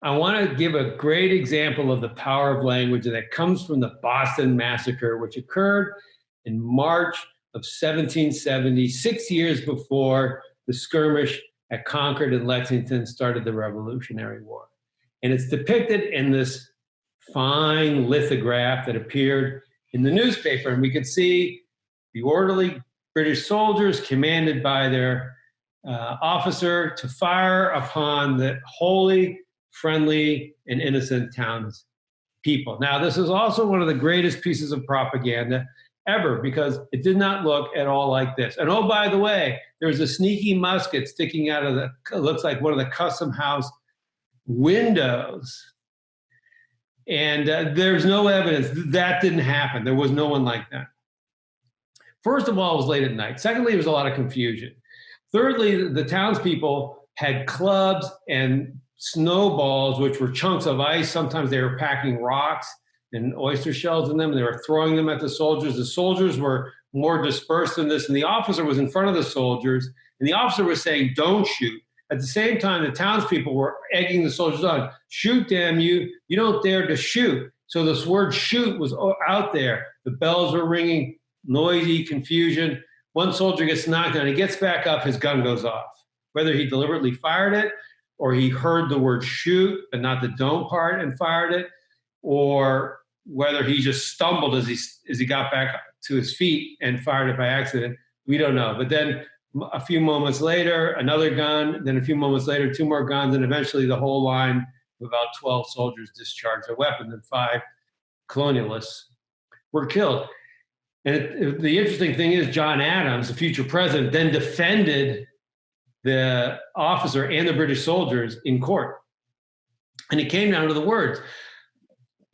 I want to give a great example of the power of language that comes from the Boston Massacre, which occurred in March of 1770, 6 years before the skirmish at Concord and Lexington started the Revolutionary War. And it's depicted in this fine lithograph that appeared in the newspaper. And we could see the orderly British soldiers commanded by their officer to fire upon the holy, friendly, and innocent townspeople. Now, this is also one of the greatest pieces of propaganda ever because it did not look at all like this. And oh, by the way, there's a sneaky musket sticking out of looks like one of the custom house windows. And there's no evidence that didn't happen. There was no one like that. First of all, it was late at night. Secondly, there was a lot of confusion. Thirdly, the townspeople had clubs and snowballs, which were chunks of ice. Sometimes they were packing rocks and oyster shells in them, and they were throwing them at the soldiers. The soldiers were more dispersed than this, and the officer was in front of the soldiers, and the officer was saying, "Don't shoot." At the same time, the townspeople were egging the soldiers on. "Shoot, damn you. You don't dare to shoot." So this word shoot was out there. The bells were ringing, noisy, confusion. One soldier gets knocked down. He gets back up. His gun goes off. Whether he deliberately fired it or he heard the word shoot, but not the don't part and fired it, or whether he just stumbled as he got back to his feet and fired it by accident, we don't know. But then a few moments later, another gun, then a few moments later, two more guns, and eventually the whole line of about 12 soldiers discharged their weapons, and 5 colonialists were killed. And the interesting thing is John Adams, the future president, then defended the officer and the British soldiers in court. And it came down to the words.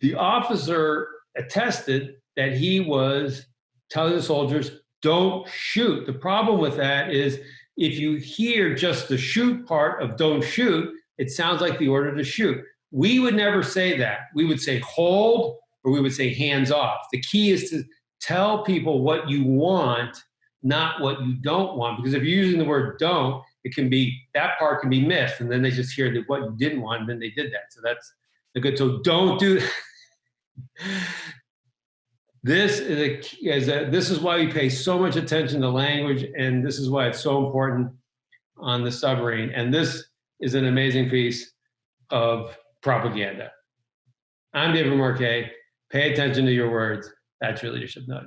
The officer attested that he was telling the soldiers, don't shoot. The problem with that is if you hear just the shoot part of don't shoot, it sounds like the order to shoot. We would never say that. We would say hold, or we would say hands off. The key is to tell people what you want, not what you don't want. Because if you're using the word don't, that part can be missed. And then they just hear what you didn't want, and then they did that. So that's good. So don't do This is why we pay so much attention to language, and this is why it's so important on the submarine. And this is an amazing piece of propaganda. I'm David Marquet. Pay attention to your words. That's your leadership nudge.